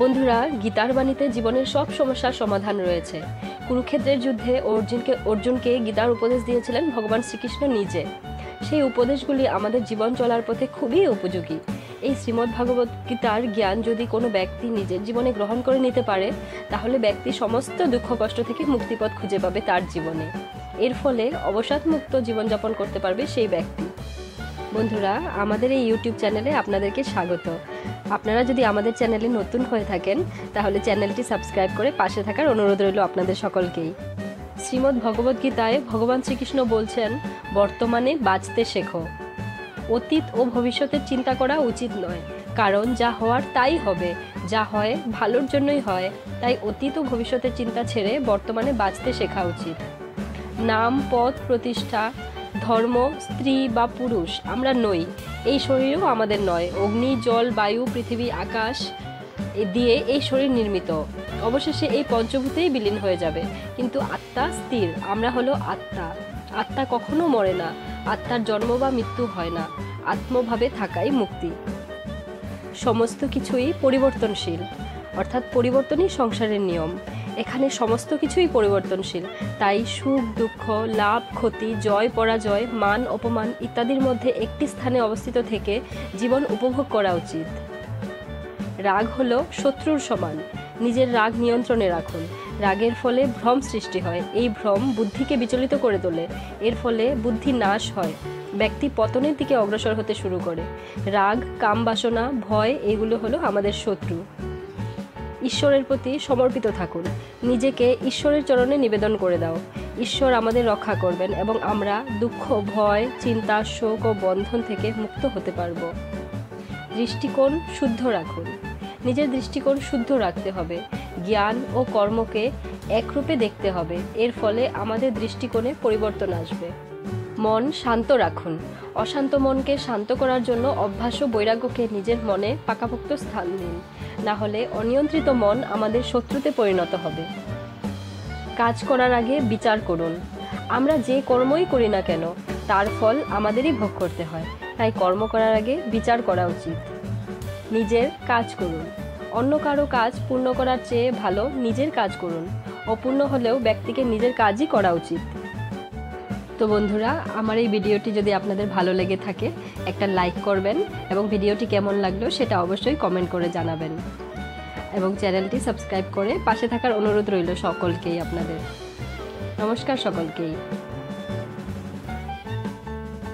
বন্ধুরা, গীতার বাণীতে জীবনের সব সমস্যার সমাধান রয়েছে। কুরুক্ষেত্রের যুদ্ধে অর্জুনকে গীতার উপদেশ দিয়েছিলেন ভগবান শ্রীকৃষ্ণ নিজে। সেই উপদেশগুলি আমাদের জীবন চলার পথে খুবই উপযোগী। এই শ্রীমদ্ ভাগবত গীতার জ্ঞান যদি কোনো ব্যক্তি নিজের জীবনে গ্রহণ করে নিতে পারে, তাহলে ব্যক্তি সমস্ত দুঃখ কষ্ট থেকে মুক্তিপথ খুঁজে পাবে তার জীবনে। এর ফলে অবসাদমুক্ত জীবনযাপন করতে পারবে সেই ব্যক্তি। বন্ধুরা, আমাদের এই ইউটিউব চ্যানেলে আপনাদেরকে স্বাগত। আপনারা যদি আমাদের চ্যানেলে নতুন হয়ে থাকেন, তাহলে চ্যানেলটি সাবস্ক্রাইব করে পাশে থাকার অনুরোধ রইল আপনাদের সকলকেই। শ্রীমদ্ ভগবত গীতায় ভগবান শ্রীকৃষ্ণ বলছেন, বর্তমানে বাঁচতে শেখো। অতীত ও ভবিষ্যতের চিন্তা করা উচিত নয়, কারণ যা হওয়ার তাই হবে, যা হয় ভালোর জন্যই হয়। তাই অতীত ও ভবিষ্যতের চিন্তা ছেড়ে বর্তমানে বাঁচতে শেখা উচিত। নাম, পদ, প্রতিষ্ঠা, ধর্ম, স্ত্রী বা পুরুষ আমরা নই, এই শরীরও আমাদের নয়। অগ্নি, জল, বায়ু, পৃথিবী, আকাশ দিয়ে এই শরীর নির্মিত। অবশেষে এই পঞ্চভূতেই বিলীন হয়ে যাবে, কিন্তু আত্মা স্থির। আমরা হলো আত্মা। আত্মা কখনো মরে না, আত্মার জন্ম বা মৃত্যু হয় না। আত্মভাবে থাকাই মুক্তি। সমস্ত কিছুই পরিবর্তনশীল, অর্থাৎ পরিবর্তনই সংসারের নিয়ম। এখানে সমস্ত কিছুই পরিবর্তনশীল। তাই সুখ দুঃখ, লাভ ক্ষতি, জয় পরাজয়, মান অপমান ইত্যাদির মধ্যে একটি স্থানে অবস্থিত থেকে জীবন উপভোগ করা উচিত। রাগ হলো শত্রুর সমান। নিজের রাগ নিয়ন্ত্রণে রাখুন। রাগের ফলে ভ্রম সৃষ্টি হয়। এই ভ্রম বুদ্ধিকে বিচলিত করে তোলে। এর ফলে বুদ্ধি নাশ হয়। ব্যক্তি পতনের দিকে অগ্রসর হতে শুরু করে। রাগ, কাম বাসনা, ভয় এগুলো হলো আমাদের শত্রু। ঈশ্বরের প্রতি সমর্পিত থাকুন। নিজেকে ঈশ্বরের চরণে নিবেদন করে দাও। ঈশ্বর আমাদের রক্ষা করবেন এবং আমরা দুঃখ, ভয়, চিন্তা, শোক ও বন্ধন থেকে মুক্ত হতে পারব। দৃষ্টিকোণ শুদ্ধ রাখুন। নিজের দৃষ্টিকোণ শুদ্ধ রাখতে হবে। জ্ঞান ও কর্মকে একরূপে দেখতে হবে। এর ফলে আমাদের দৃষ্টিকোণে পরিবর্তন আসবে। মন শান্ত রাখুন। অশান্ত মনকে শান্ত করার জন্য অভ্যাস ও বৈরাগ্যকে নিজের মনে পাকাপোক্ত স্থান দিন, না হলে অনিয়ন্ত্রিত মন আমাদের শত্রুতে পরিণত হবে। কাজ করার আগে বিচার করুন। আমরা যে কর্মই করি না কেন, তার ফল আমাদেরই ভোগ করতে হয়। তাই কর্ম করার আগে বিচার করা উচিত। নিজের কাজ করুন। অন্য কারো কাজ পূর্ণ করার চেয়ে ভালো নিজের কাজ করুন। অপূর্ণ হলেও ব্যক্তিকে নিজের কাজই করা উচিত। তো বন্ধুরা, আমার এই ভিডিওটি যদি আপনাদের ভালো লেগে থাকে, একটা লাইক করবেন এবং ভিডিওটি কেমন লাগলো সেটা অবশ্যই কমেন্ট করে জানাবেন, এবং চ্যানেলটি সাবস্ক্রাইব করে পাশে থাকার অনুরোধ রইল সকলকেই আপনাদের। নমস্কার সকলকেই।